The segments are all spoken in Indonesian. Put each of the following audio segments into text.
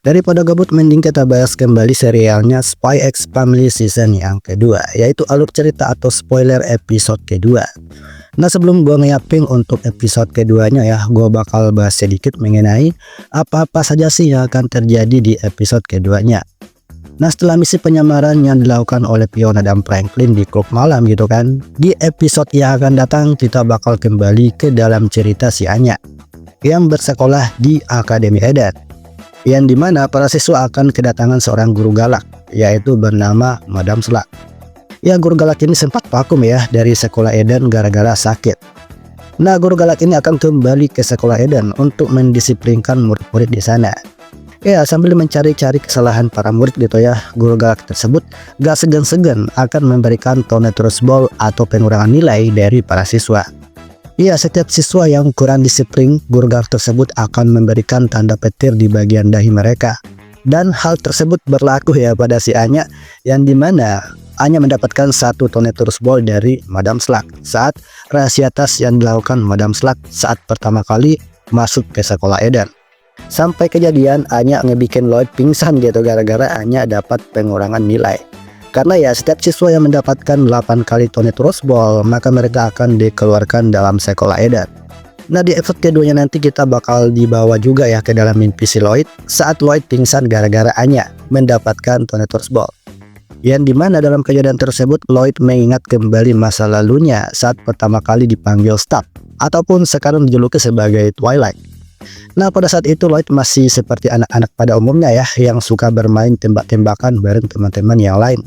Daripada gabut, mending kita bahas kembali serialnya Spy X Family season yang kedua, yaitu alur cerita atau spoiler episode kedua. Nah, sebelum gua nge-uping untuk episode keduanya ya, gua bakal bahas sedikit mengenai apa-apa saja sih yang akan terjadi di episode keduanya. Nah, setelah misi penyamaran yang dilakukan oleh Fiona dan Franklin di klub malam gitu kan, di episode yang akan datang kita bakal kembali ke dalam cerita si Anya yang bersekolah di Akademi Eden, yang dimana para siswa akan kedatangan seorang guru galak, yaitu bernama Madam Slug. Ya, guru galak ini sempat vakum ya dari sekolah Eden gara-gara sakit. Nah, guru galak ini akan kembali ke sekolah Eden untuk mendisiplinkan murid-murid di sana. Ya, sambil mencari-cari kesalahan para murid gitu ya, guru galak tersebut gak segan-segan akan memberikan Tornadus Ball atau pengurangan nilai dari para siswa. Ya, setiap siswa yang kurang disiplin, guru galak tersebut akan memberikan tanda petir di bagian dahi mereka. Dan hal tersebut berlaku ya pada si Anya, yang dimana Anya mendapatkan satu Tornadus Ball dari Madam Slug saat rahasia tas yang dilakukan Madam Slug saat pertama kali masuk ke sekolah Eden. Sampai kejadian Anya ngebikin Lloyd pingsan gitu gara-gara Anya dapat pengurangan nilai. Karena ya setiap siswa yang mendapatkan 8 kali Tornadus Ball, maka mereka akan dikeluarkan dalam sekolah Eden. Nah, di episode keduanya nanti kita bakal dibawa juga ya ke dalam mimpi si Lloyd saat Lloyd pingsan gara-gara Anya mendapatkan Tornadus Ball. Yang dimana dalam kejadian tersebut Lloyd mengingat kembali masa lalunya saat pertama kali dipanggil staff, ataupun sekarang dijuluki sebagai Twilight. Nah, pada saat itu Lloyd masih seperti anak-anak pada umumnya ya, yang suka bermain tembak-tembakan bareng teman-teman yang lain.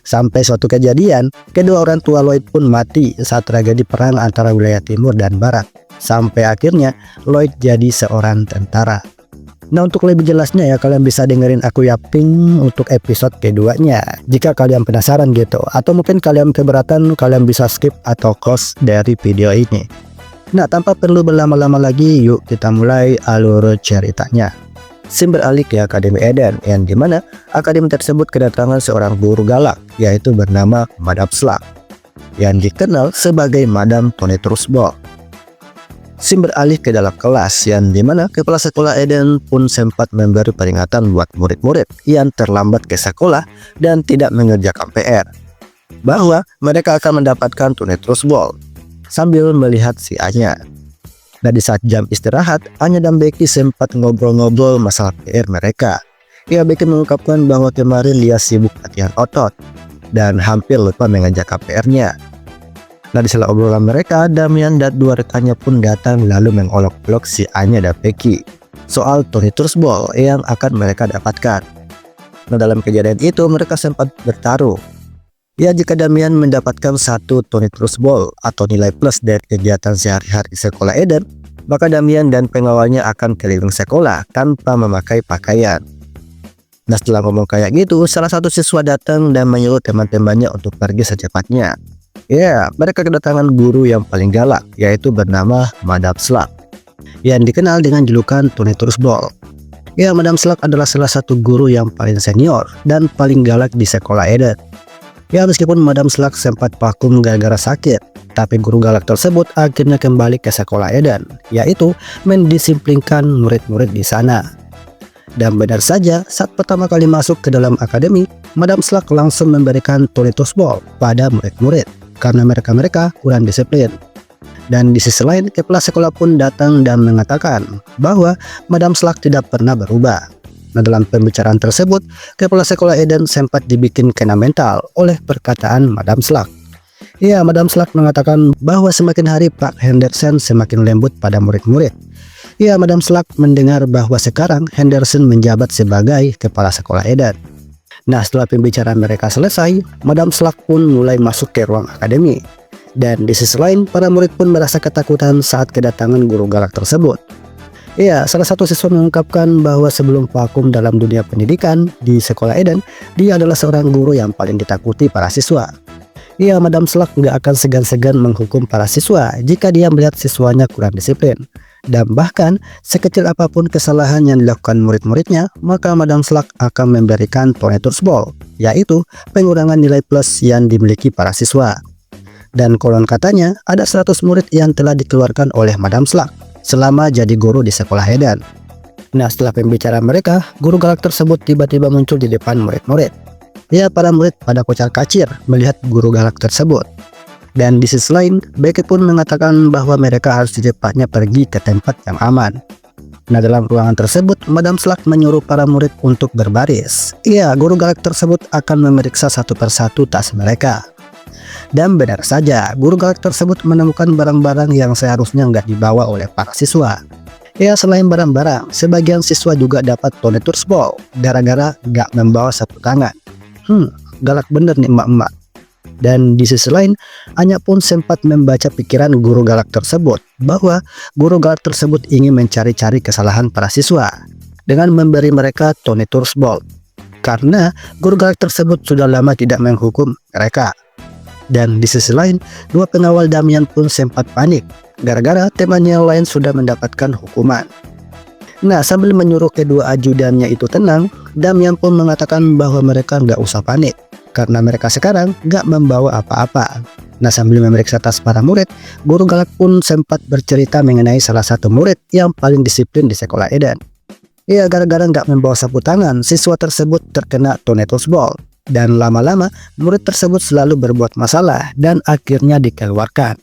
Sampai suatu kejadian, kedua orang tua Lloyd pun mati saat tragedi perang antara wilayah timur dan barat. Sampai akhirnya Lloyd jadi seorang tentara. Nah, untuk lebih jelasnya ya, kalian bisa dengerin aku yaping untuk episode keduanya jika kalian penasaran gitu, atau mungkin kalian keberatan, kalian bisa skip atau close dari video ini. Nah, tanpa perlu berlama-lama lagi, yuk kita mulai alur ceritanya. Scene beralih ke Akademi Eden, yang dimana akademi tersebut kedatangan seorang guru galak, yaitu bernama Madam Slug, yang dikenal sebagai Madam Tornadus Ball. Scene beralih ke dalam kelas, yang dimana kepala sekolah Eden pun sempat memberi peringatan buat murid-murid yang terlambat ke sekolah dan tidak mengerjakan PR, bahwa mereka akan mendapatkan Tornadus Ball, sambil melihat si Anya. Nah, di saat jam istirahat, Anya dan Becky sempat ngobrol-ngobrol masalah PR mereka. Ya, Becky mengungkapkan bahwa kemarin dia sibuk latihan otot dan hampir lupa mengerjakan PR-nya. Nah, di sela obrolan mereka, Damian dan dua rekannya pun datang lalu mengolok-olok si Anya dan Becky soal Tornadus Ball yang akan mereka dapatkan. Nah, dalam kejadian itu mereka sempat bertaruh. Ya, jika Damian mendapatkan satu Tornadus Ball atau nilai plus dari kegiatan sehari-hari di sekolah Eden, maka Damian dan pengawalnya akan keliling sekolah tanpa memakai pakaian. Nah, setelah ngomong kayak gitu, salah satu siswa datang dan menyuruh teman-temannya untuk pergi secepatnya. Ya, mereka kedatangan guru yang paling galak, yaitu bernama Madam Slug, yang dikenal dengan julukan Tornadus Ball. Ya, Madam Slug adalah salah satu guru yang paling senior dan paling galak di sekolah Eden. Ya, meskipun Madam Slug sempat vakum gara-gara sakit, tapi guru galak tersebut akhirnya kembali ke sekolah Eden, yaitu mendisiplinkan murid-murid di sana. Dan benar saja, saat pertama kali masuk ke dalam akademi, Madam Slug langsung memberikan Tornadus Ball pada murid-murid karena mereka kurang disiplin. Dan di sisi lain, kepala sekolah pun datang dan mengatakan bahwa Madam Slug tidak pernah berubah. Nah, dalam pembicaraan tersebut, kepala sekolah Eden sempat dibikin kena mental oleh perkataan Madam Slug. Ya, Madam Slug mengatakan bahwa semakin hari Pak Henderson semakin lembut pada murid-murid. Ya, Madam Slug mendengar bahwa sekarang Henderson menjabat sebagai kepala sekolah Eden. Nah, setelah pembicaraan mereka selesai, Madam Slug pun mulai masuk ke ruang akademi. Dan di sisi lain, para murid pun merasa ketakutan saat kedatangan guru galak tersebut. Ya, salah satu siswa mengungkapkan bahwa sebelum vakum dalam dunia pendidikan di sekolah Eden, dia adalah seorang guru yang paling ditakuti para siswa. Ya, Madam Slug nggak akan segan-segan menghukum para siswa jika dia melihat siswanya kurang disiplin. Dan bahkan, sekecil apapun kesalahan yang dilakukan murid-muridnya, maka Madam Slug akan memberikan Tornadus Ball, yaitu pengurangan nilai plus yang dimiliki para siswa. Dan konon katanya, ada 100 murid yang telah dikeluarkan oleh Madam Slug selama jadi guru di sekolah Eden. Nah, setelah pembicaraan mereka, guru galak tersebut tiba-tiba muncul di depan murid-murid. Ya, para murid pada kocar-kacir melihat guru galak tersebut. Dan di sisi lain, Beckett pun mengatakan bahwa mereka harus secepatnya pergi ke tempat yang aman. Nah, dalam ruangan tersebut, Madam Slug menyuruh para murid untuk berbaris. Iya, guru galak tersebut akan memeriksa satu persatu tas mereka. Dan benar saja, guru galak tersebut menemukan barang-barang yang seharusnya nggak dibawa oleh para siswa. Ya, selain barang-barang, sebagian siswa juga dapat Tonitor's Ball gara-gara nggak membawa sapu tangan. Galak bener nih emak-emak. Dan di sisi lain, Anya pun sempat membaca pikiran guru galak tersebut bahwa guru galak tersebut ingin mencari-cari kesalahan para siswa dengan memberi mereka Tonitor's Ball. Karena guru galak tersebut sudah lama tidak menghukum mereka. Dan di sisi lain, dua pengawal Damian pun sempat panik gara-gara temannya yang lain sudah mendapatkan hukuman. Nah, sambil menyuruh kedua ajudannya itu tenang, Damian pun mengatakan bahwa mereka nggak usah panik karena mereka sekarang nggak membawa apa-apa. Nah, sambil memeriksa tas para murid, guru galak pun sempat bercerita mengenai salah satu murid yang paling disiplin di sekolah Eden. Ya, gara-gara nggak membawa sapu tangan, siswa tersebut terkena Tonitor's Ball. Dan lama-lama, murid tersebut selalu berbuat masalah dan akhirnya dikeluarkan.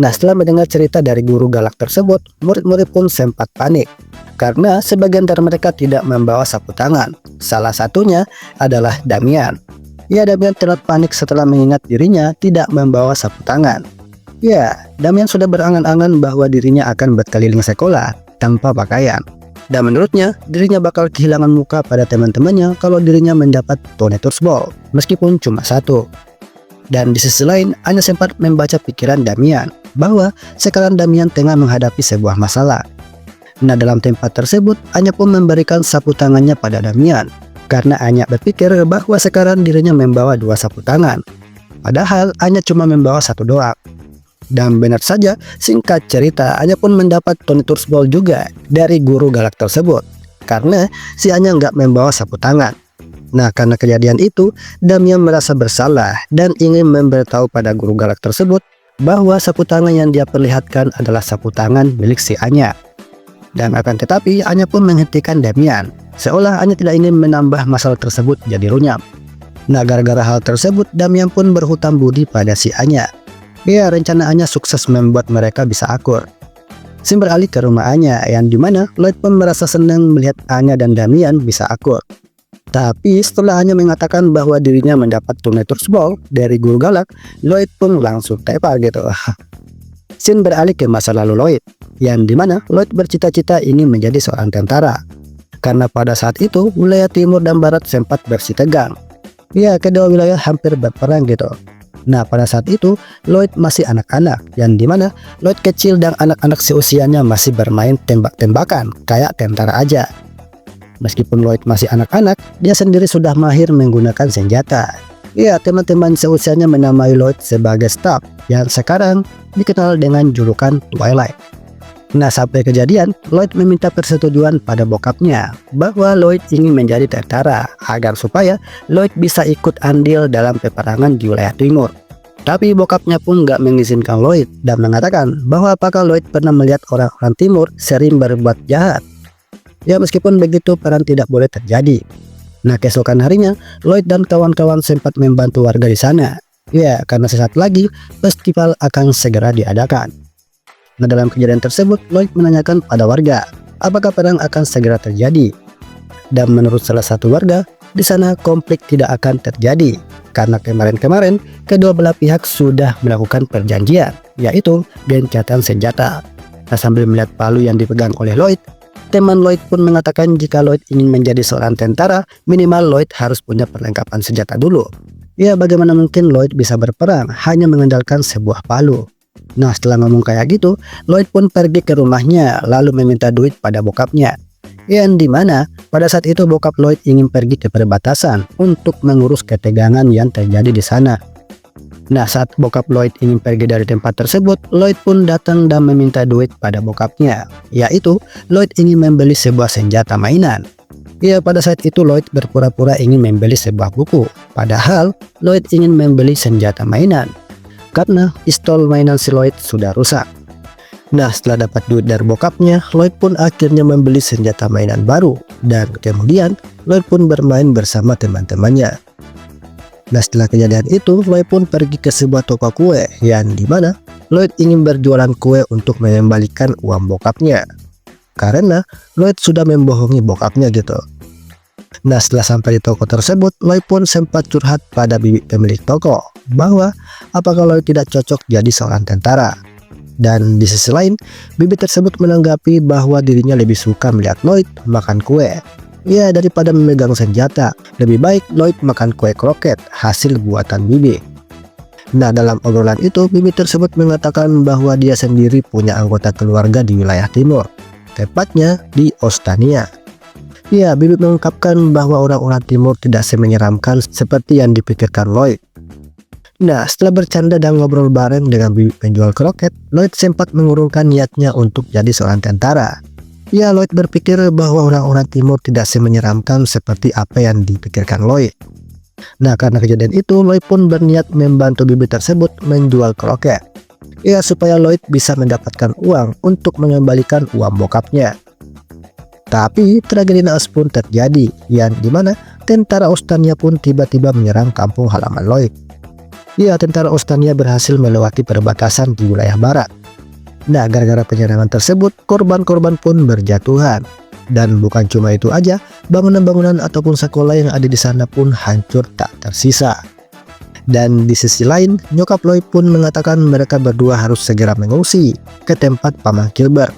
Nah, setelah mendengar cerita dari guru galak tersebut, murid-murid pun sempat panik karena sebagian dari mereka tidak membawa sapu tangan. Salah satunya adalah Damian. Ya, Damian terlihat panik setelah mengingat dirinya tidak membawa sapu tangan. Ya, Damian sudah berangan-angan bahwa dirinya akan berkeliling sekolah tanpa pakaian. Dan menurutnya, dirinya bakal kehilangan muka pada teman-temannya kalau dirinya mendapat Tonitor's Ball, meskipun cuma satu. Dan di sisi lain, Anya sempat membaca pikiran Damian bahwa sekarang Damian tengah menghadapi sebuah masalah. Nah, dalam tempat tersebut, Anya pun memberikan sapu tangannya pada Damian karena Anya berpikir bahwa sekarang dirinya membawa dua sapu tangan. Padahal Anya cuma membawa satu doang. Dan benar saja, singkat cerita, Anya pun mendapat Tonitor's Ball juga dari guru galak tersebut karena si Anya nggak membawa sapu tangan. Nah, karena kejadian itu, Damian merasa bersalah dan ingin memberitahu pada guru galak tersebut bahwa sapu tangan yang dia perlihatkan adalah sapu tangan milik si Anya. Dan akan tetapi, Anya pun menghentikan Damian, seolah Anya tidak ingin menambah masalah tersebut jadi runyam. Nah, gara-gara hal tersebut, Damian pun berhutang budi pada si Anya. Ya, rencana Anya sukses membuat mereka bisa akur. Sim beralih ke rumah Anya, yang dimana Lloyd pun merasa senang melihat Anya dan Damian bisa akur. Tapi setelah Anya mengatakan bahwa dirinya mendapat Tonitor's Ball dari guru galak, Lloyd pun langsung tepar gitu. Scene beralih ke masa lalu Lloyd, yang dimana Lloyd bercita-cita ingin menjadi seorang tentara. Karena pada saat itu, wilayah timur dan barat sempat bersitegang. Ya, kedua wilayah hampir berperang gitu. Nah, pada saat itu, Lloyd masih anak-anak, yang dimana Lloyd kecil dan anak-anak seusianya masih bermain tembak-tembakan, kayak tentara aja. Meskipun Lloyd masih anak-anak, dia sendiri sudah mahir menggunakan senjata. Ya, teman-teman seusianya menamai Lloyd sebagai staff, yang sekarang dikenal dengan julukan Twilight. Nah, sampai kejadian, Lloyd meminta persetujuan pada bokapnya bahwa Lloyd ingin menjadi tentara agar supaya Lloyd bisa ikut andil dalam peperangan di wilayah timur. Tapi bokapnya pun nggak mengizinkan Lloyd dan mengatakan bahwa apakah Lloyd pernah melihat orang-orang timur sering berbuat jahat. Ya, meskipun begitu, perang tidak boleh terjadi. Nah, keesokan harinya, Lloyd dan kawan-kawan sempat membantu warga di sana. Ya, karena sesaat lagi, festival akan segera diadakan. Nah, dalam kejadian tersebut, Lloyd menanyakan pada warga, apakah perang akan segera terjadi? Dan menurut salah satu warga, di sana konflik tidak akan terjadi. Karena kemarin-kemarin, kedua belah pihak sudah melakukan perjanjian, yaitu gencatan senjata. Nah, sambil melihat palu yang dipegang oleh Lloyd, teman Lloyd pun mengatakan jika Lloyd ingin menjadi seorang tentara, minimal Lloyd harus punya perlengkapan senjata dulu. Ya, bagaimana mungkin Lloyd bisa berperang hanya mengandalkan sebuah palu? Nah, setelah ngomong kayak gitu, Lloyd pun pergi ke rumahnya lalu meminta duit pada bokapnya. Yang dimana pada saat itu bokap Lloyd ingin pergi ke perbatasan untuk mengurus ketegangan yang terjadi di sana. Nah, saat bokap Lloyd ingin pergi dari tempat tersebut, Lloyd pun datang dan meminta duit pada bokapnya, yaitu Lloyd ingin membeli sebuah senjata mainan. Ya, pada saat itu Lloyd berpura-pura ingin membeli sebuah buku, padahal Lloyd ingin membeli senjata mainan karena pistol mainan si Lloyd sudah rusak. Nah, setelah dapat duit dari bokapnya, Lloyd pun akhirnya membeli senjata mainan baru. Dan kemudian, Lloyd pun bermain bersama teman-temannya. Nah, setelah kejadian itu, Lloyd pun pergi ke sebuah toko kue, yang dimana Lloyd ingin berjualan kue untuk mengembalikan uang bokapnya. Karena Lloyd sudah membohongi bokapnya gitu. Nah, setelah sampai di toko tersebut, Lloyd pun sempat curhat pada bibi pemilik toko bahwa apakah Lloyd tidak cocok jadi seorang tentara. Dan di sisi lain, bibi tersebut menanggapi bahwa dirinya lebih suka melihat Lloyd makan kue. Ya, daripada memegang senjata, lebih baik Lloyd makan kue kroket hasil buatan bibi. Nah, dalam obrolan itu, bibi tersebut mengatakan bahwa dia sendiri punya anggota keluarga di wilayah timur, tepatnya di Ostania. Ya, bibi mengungkapkan bahwa orang-orang timur tidak semenyeramkan seperti yang dipikirkan Lloyd. Nah, setelah bercanda dan ngobrol bareng dengan bibi penjual kroket, Lloyd sempat mengurungkan niatnya untuk jadi seorang tentara. Ya, Lloyd berpikir bahwa orang-orang timur tidak semenyeramkan seperti apa yang dipikirkan Lloyd. Nah, karena kejadian itu, Lloyd pun berniat membantu bibi tersebut menjual kroket. Ya, supaya Lloyd bisa mendapatkan uang untuk mengembalikan uang bokapnya. Tapi, tragedi naas pun terjadi, yang dimana tentara Ostania pun tiba-tiba menyerang kampung halaman Lloyd. Ya, tentara Ostania berhasil melewati perbatasan di wilayah barat. Nah, gara-gara penyerangan tersebut, korban-korban pun berjatuhan. Dan bukan cuma itu aja, bangunan-bangunan ataupun sekolah yang ada di sana pun hancur tak tersisa. Dan di sisi lain, nyokap Lloyd pun mengatakan mereka berdua harus segera mengungsi ke tempat paman Gilbert.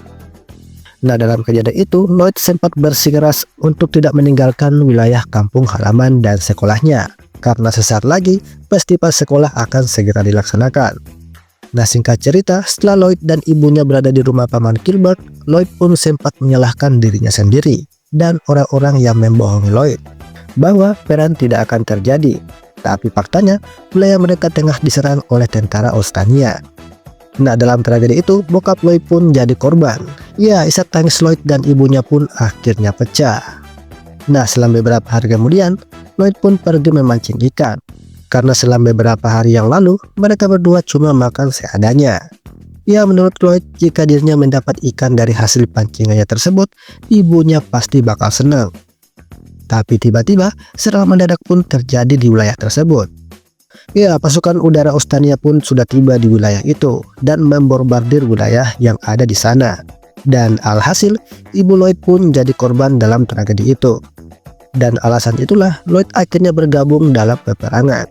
Nah, dalam kejadian itu, Lloyd sempat bersikeras untuk tidak meninggalkan wilayah kampung halaman dan sekolahnya. Karena sesaat lagi, festival sekolah akan segera dilaksanakan. Nah, singkat cerita, setelah Lloyd dan ibunya berada di rumah paman Gilbert, Lloyd pun sempat menyalahkan dirinya sendiri dan orang-orang yang membohongi Lloyd bahwa perang tidak akan terjadi. Tapi faktanya, wilayah mereka tengah diserang oleh tentara Ostania. Nah, dalam tragedi itu, bokap Lloyd pun jadi korban. Ya, isak tangis Lloyd dan ibunya pun akhirnya pecah. Nah, selang beberapa hari kemudian, Lloyd pun pergi memancing ikan. Karena selang beberapa hari yang lalu, mereka berdua cuma makan seadanya. Ya, menurut Lloyd, jika dirinya mendapat ikan dari hasil pancingannya tersebut, ibunya pasti bakal senang. Tapi tiba-tiba, serangan mendadak pun terjadi di wilayah tersebut. Ya, pasukan udara Ostania pun sudah tiba di wilayah itu dan membombardir wilayah yang ada di sana. Dan alhasil, ibu Lloyd pun jadi korban dalam tragedi itu. Dan alasan itulah Lloyd akhirnya bergabung dalam peperangan.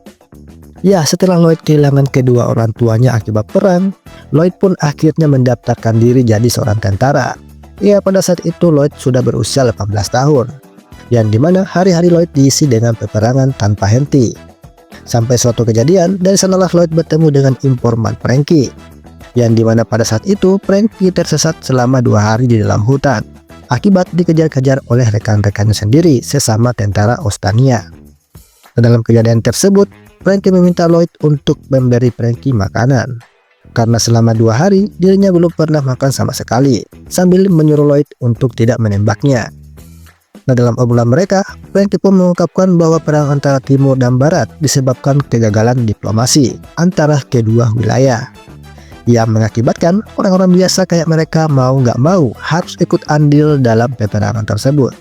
Ya, setelah Lloyd kehilangan kedua orang tuanya akibat perang, Lloyd pun akhirnya mendaftarkan diri jadi seorang tentara. Ya, pada saat itu Lloyd sudah berusia 18 tahun. Yang dimana hari-hari Lloyd diisi dengan peperangan tanpa henti. Sampai suatu kejadian, dari sanalah Lloyd bertemu dengan informan Frankie. Yang dimana pada saat itu Frankie tersesat selama 2 hari di dalam hutan akibat dikejar-kejar oleh rekan-rekannya sendiri sesama tentara Ostania. Dalam kejadian tersebut, Frankie meminta Lloyd untuk memberi Frankie makanan. Karena selama 2 hari dirinya belum pernah makan sama sekali, sambil menyuruh Lloyd untuk tidak menembaknya. Nah, dalam obrolan mereka, Frankie pun mengungkapkan bahwa perang antara timur dan barat disebabkan kegagalan diplomasi antara kedua wilayah, yang mengakibatkan orang-orang biasa kayak mereka mau nggak mau harus ikut andil dalam peperangan tersebut.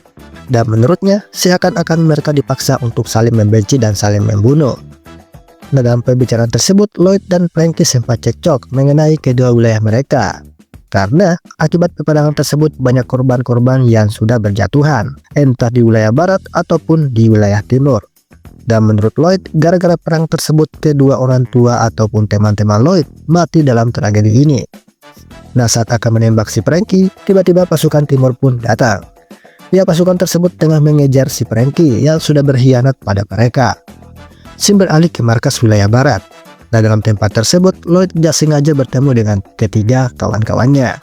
Dan menurutnya, seakan-akan mereka dipaksa untuk saling membenci dan saling membunuh. Nah, dalam pembicaraan tersebut, Lloyd dan Frankie sempat cekcok mengenai kedua wilayah mereka. Karena akibat peperangan tersebut banyak korban-korban yang sudah berjatuhan, entah di wilayah barat ataupun di wilayah timur. Dan menurut Lloyd, gara-gara perang tersebut kedua orang tua ataupun teman-teman Lloyd mati dalam tragedi ini. Nah, saat akan menembak si Frankie, tiba-tiba pasukan timur pun datang. Ya, pasukan tersebut tengah mengejar si Frankie yang sudah berkhianat pada mereka. Sim beralih ke markas wilayah barat. Nah, dalam tempat tersebut, Lloyd tidak sengaja bertemu dengan ketiga kawan-kawannya.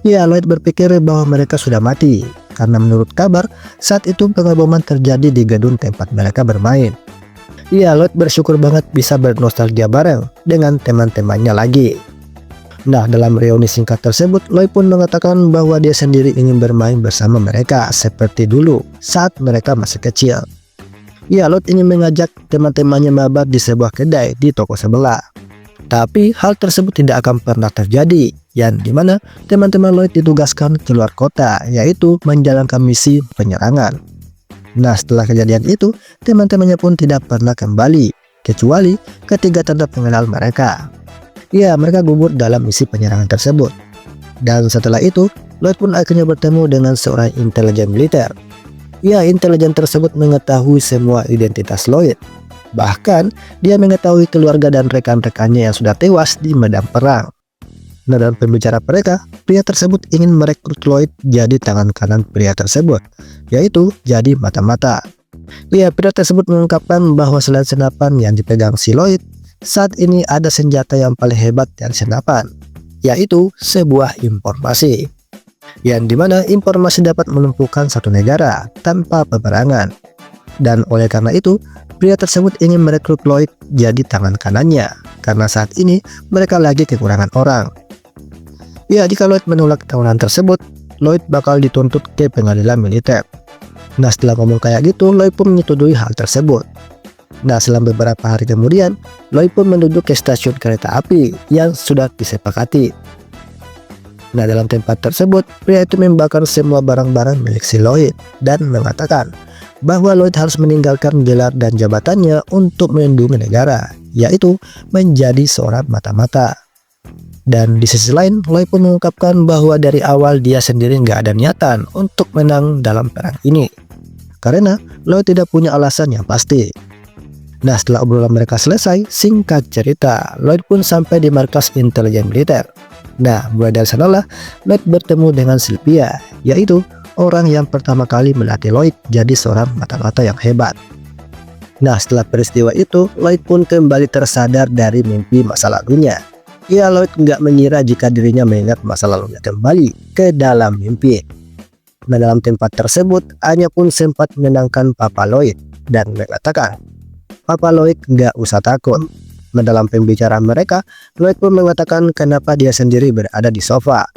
Ya, Lloyd berpikir bahwa mereka sudah mati, karena menurut kabar, saat itu pengeboman terjadi di gedung tempat mereka bermain. Ya, Lloyd bersyukur banget bisa bernostalgia bareng dengan teman-temannya lagi. Nah, dalam reuni singkat tersebut, Lloyd pun mengatakan bahwa dia sendiri ingin bermain bersama mereka seperti dulu saat mereka masih kecil. Ya, Lloyd ingin mengajak teman-temannya mabar di sebuah kedai di toko sebelah. Tapi hal tersebut tidak akan pernah terjadi yang dimana teman-teman Lloyd ditugaskan keluar kota, yaitu menjalankan misi penyerangan. Nah, setelah kejadian itu, teman-temannya pun tidak pernah kembali, kecuali ketika tetap mengenal mereka. Ya, mereka gugur dalam misi penyerangan tersebut. Dan setelah itu, Lloyd pun akhirnya bertemu dengan seorang intelijen militer. Ya, intelijen tersebut mengetahui semua identitas Lloyd. Bahkan, dia mengetahui keluarga dan rekan-rekannya yang sudah tewas di medan perang. Nah, dalam pembicaraan mereka, pria tersebut ingin merekrut Lloyd jadi tangan kanan pria tersebut, yaitu jadi mata-mata. Ya, pria tersebut mengungkapkan bahwa selain senapan yang dipegang si Lloyd, saat ini ada senjata yang paling hebat dari senapan, yaitu sebuah informasi. Yang dimana informasi dapat melumpuhkan satu negara tanpa peperangan. Dan oleh karena itu, pria tersebut ingin merekrut Lloyd jadi tangan kanannya, karena saat ini mereka lagi kekurangan orang. Ya, jika Lloyd menolak tawaran tersebut, Lloyd bakal dituntut ke pengadilan militer. Nah, setelah ngomong kayak gitu, Lloyd pun menyetujui hal tersebut. Nah, selang beberapa hari kemudian, Lloyd pun menuju ke stasiun kereta api yang sudah disepakati. Nah, dalam tempat tersebut, pria itu membakar semua barang-barang milik si Lloyd dan mengatakan bahwa Lloyd harus meninggalkan gelar dan jabatannya untuk melindungi negara, yaitu menjadi seorang mata-mata. Dan di sisi lain, Lloyd pun mengungkapkan bahwa dari awal dia sendiri nggak ada niatan untuk menang dalam perang ini, karena Lloyd tidak punya alasan yang pasti. Nah, setelah obrolan mereka selesai, singkat cerita, Lloyd pun sampai di markas intelijen militer. Nah, mulai dari sanalah Lloyd bertemu dengan Sylvia, yaitu orang yang pertama kali melatih Lloyd jadi seorang mata-mata yang hebat. Nah, setelah peristiwa itu, Lloyd pun kembali tersadar dari mimpi masa lalunya. Ya, Lloyd nggak mengira jika dirinya mengingat masa lalunya kembali ke dalam mimpi. Nah, dalam tempat tersebut, Anya pun sempat menenangkan Papa Lloyd dan mengatakan, Papa Lloyd nggak usah takut. Nah, dalam pembicaraan mereka, Lloyd pun mengatakan kenapa dia sendiri berada di sofa.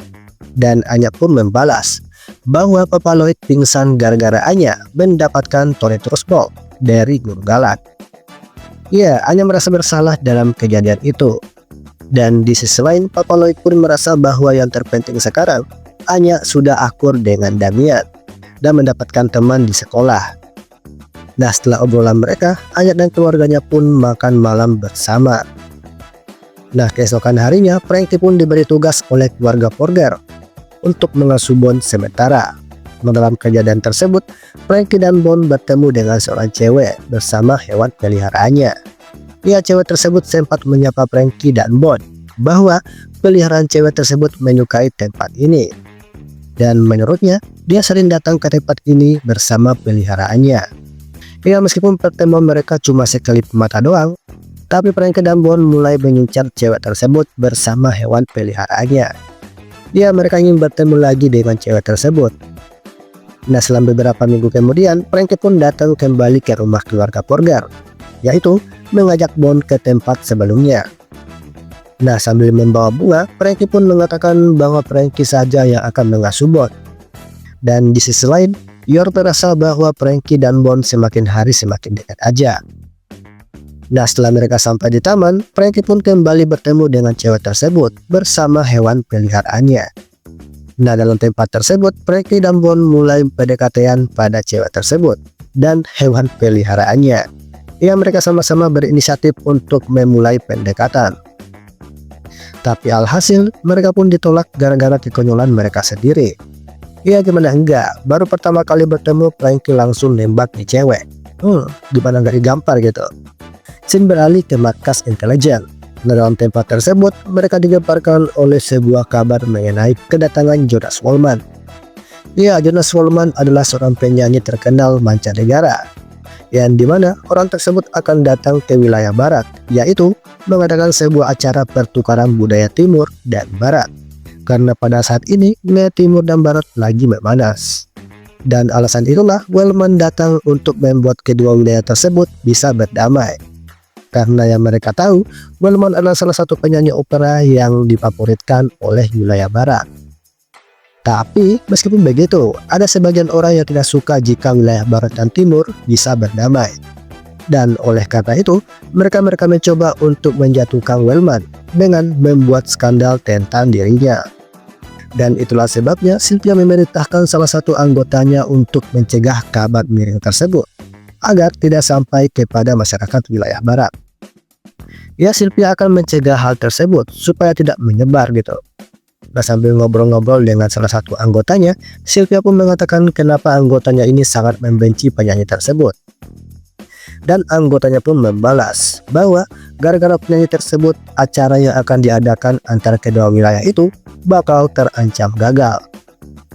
Dan Anya pun membalas bahwa Papa Lloyd pingsan gara-gara Anya mendapatkan tornado ball dari guru galak. Ya, Anya merasa bersalah dalam kejadian itu. Dan di sisi lain, Papa Lloyd pun merasa bahwa yang terpenting sekarang, Anya sudah akur dengan Damian dan mendapatkan teman di sekolah. Nah, setelah obrolan mereka, Anya dan keluarganya pun makan malam bersama. Nah, keesokan harinya, Frankie pun diberi tugas oleh keluarga Porger untuk mengasuh Bond sementara. Nah, dalam kejadian tersebut, Frankie dan Bond bertemu dengan seorang cewek bersama hewan peliharaannya. Ya, cewek tersebut sempat menyapa Frankie dan Bond bahwa peliharaan cewek tersebut menyukai tempat ini. Dan menurutnya, dia sering datang ke tempat ini bersama peliharaannya. Ya, meskipun pertemuan mereka cuma sekelip mata doang, tapi Frankie dan Bond mulai mengincar cewek tersebut bersama hewan peliharaannya. Ya, mereka ingin bertemu lagi dengan cewek tersebut. Nah, selang beberapa minggu kemudian, Frankie pun datang kembali ke rumah keluarga Porger, yaitu mengajak Bond ke tempat sebelumnya. Nah, sambil membawa bunga, Frankie pun mengatakan bahwa Frankie saja yang akan mengasuh Bond. Dan di sisi lain, Yor merasa bahwa Frankie dan Bond semakin hari semakin dekat aja. Nah, setelah mereka sampai di taman, Frankie pun kembali bertemu dengan cewek tersebut bersama hewan peliharaannya. Nah, dalam tempat tersebut, Frankie dan Bond mulai PDKT-an pada cewek tersebut dan hewan peliharaannya. Ya, mereka sama-sama berinisiatif untuk memulai pendekatan. Tapi alhasil, mereka pun ditolak gara-gara kekonyolan mereka sendiri. Ya, gimana enggak, baru pertama kali bertemu, Frankie langsung nembak nih cewek. Gimana nggak digampar gitu. Scene beralih ke markas intelijen. Nah, dalam tempat tersebut, mereka digemparkan oleh sebuah kabar mengenai kedatangan Jonas Wallman. Ya, Jonas Wallman adalah seorang penyanyi terkenal mancanegara, yang dimana orang tersebut akan datang ke wilayah barat, yaitu mengadakan sebuah acara pertukaran budaya timur dan barat. Karena pada saat ini, wilayah timur dan barat lagi memanas. Dan alasan itulah Wallman datang untuk membuat kedua wilayah tersebut bisa berdamai. Karena yang mereka tahu, Wallman adalah salah satu penyanyi opera yang difavoritkan oleh wilayah barat. Tapi meskipun begitu, ada sebagian orang yang tidak suka jika wilayah barat dan timur bisa berdamai. Dan oleh karena itu, mereka mencoba untuk menjatuhkan Wellman dengan membuat skandal tentang dirinya. Dan itulah sebabnya Sylvia memerintahkan salah satu anggotanya untuk mencegah kabar miring tersebut agar tidak sampai kepada masyarakat wilayah barat. Ya, Sylvia akan mencegah hal tersebut supaya tidak menyebar gitu. Nah, sambil ngobrol-ngobrol dengan salah satu anggotanya, Sylvia pun mengatakan kenapa anggotanya ini sangat membenci penyanyi tersebut. Dan anggotanya pun membalas bahwa gara-gara penyanyi tersebut, acara yang akan diadakan antara kedua wilayah itu bakal terancam gagal.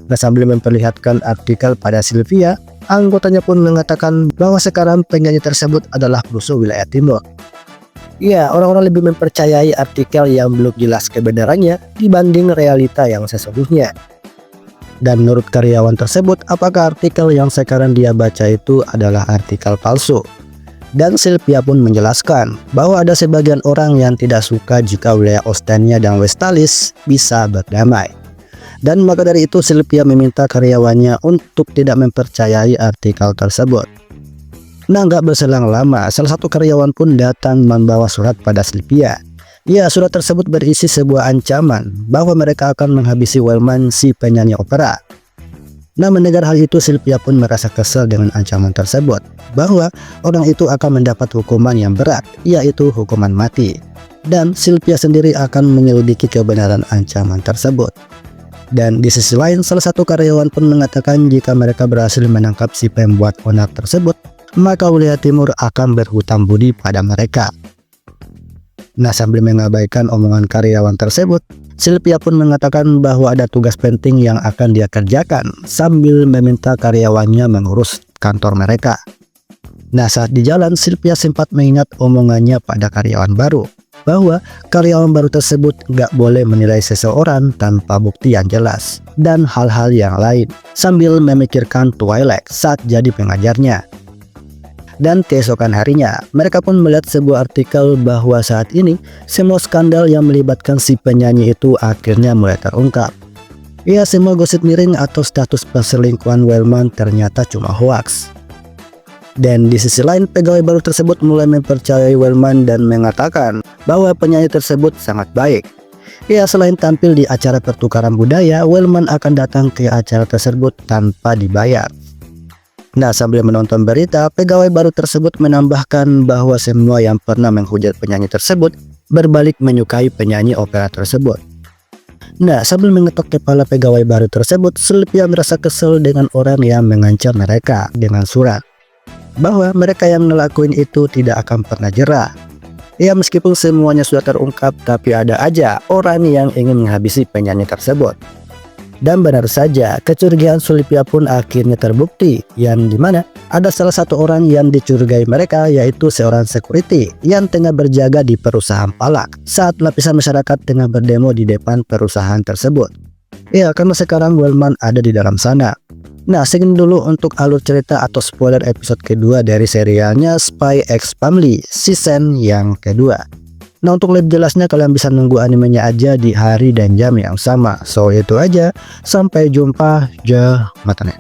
Nah, sambil memperlihatkan artikel pada Sylvia, anggotanya pun mengatakan bahwa sekarang penyanyi tersebut adalah musuh wilayah timur. Ya, orang-orang lebih mempercayai artikel yang belum jelas kebenarannya dibanding realita yang sesungguhnya. Dan menurut karyawan tersebut, apakah artikel yang sekarang dia baca itu adalah artikel palsu? Dan Sylvia pun menjelaskan bahwa ada sebagian orang yang tidak suka jika wilayah Ostania dan Westalis bisa berdamai. Dan maka dari itu Sylvia meminta karyawannya untuk tidak mempercayai artikel tersebut. Nah, nggak berselang lama, salah satu karyawan pun datang membawa surat pada Sylvia. Ya, surat tersebut berisi sebuah ancaman bahwa mereka akan menghabisi Wellman, si penyanyi opera. Nah, mendengar hal itu Sylvia pun merasa kesal dengan ancaman tersebut, bahwa orang itu akan mendapat hukuman yang berat, yaitu hukuman mati. Dan Sylvia sendiri akan menyelidiki kebenaran ancaman tersebut. Dan di sisi lain, salah satu karyawan pun mengatakan jika mereka berhasil menangkap si pembuat onar tersebut, maka wilayah timur akan berhutang budi pada mereka. Nah, sambil mengabaikan omongan karyawan tersebut, Sylvia pun mengatakan bahwa ada tugas penting yang akan dia kerjakan sambil meminta karyawannya mengurus kantor mereka. Nah, saat di jalan Sylvia sempat mengingat omongannya pada karyawan baru, bahwa karyawan baru tersebut nggak boleh menilai seseorang tanpa bukti yang jelas dan hal-hal yang lain, sambil memikirkan Twilight saat jadi pengajarnya. Dan keesokan harinya, mereka pun melihat sebuah artikel bahwa saat ini semua skandal yang melibatkan si penyanyi itu akhirnya mulai terungkap. Ya, semua gosip miring atau status perselingkuhan Wellman ternyata cuma hoaks. Dan di sisi lain, pegawai baru tersebut mulai mempercayai Wellman dan mengatakan bahwa penyanyi tersebut sangat baik. Ya, selain tampil di acara pertukaran budaya, Wellman akan datang ke acara tersebut tanpa dibayar. Nah, sambil menonton berita, pegawai baru tersebut menambahkan bahwa semua yang pernah menghujat penyanyi tersebut berbalik menyukai penyanyi opera tersebut. Nah, sambil mengetok kepala pegawai baru tersebut, Sylvia merasa kesel dengan orang yang mengancam mereka dengan surat bahwa mereka yang ngelakuin itu tidak akan pernah jerah. Ya, meskipun semuanya sudah terungkap, tapi ada aja orang yang ingin menghabisi penyanyi tersebut. Dan benar saja, kecurigaan Sylvia pun akhirnya terbukti, yang dimana ada salah satu orang yang dicurigai mereka, yaitu seorang security yang tengah berjaga di perusahaan palak saat lapisan masyarakat tengah berdemo di depan perusahaan tersebut. Ya, karena sekarang Wellman ada di dalam sana. Nah, segini dulu untuk alur cerita atau spoiler episode kedua dari serialnya Spy X Family season yang kedua. Nah, untuk lebih jelasnya kalian bisa nunggu animenya aja di hari dan jam yang sama. So, itu aja. Sampai jumpa. Jah, matanet.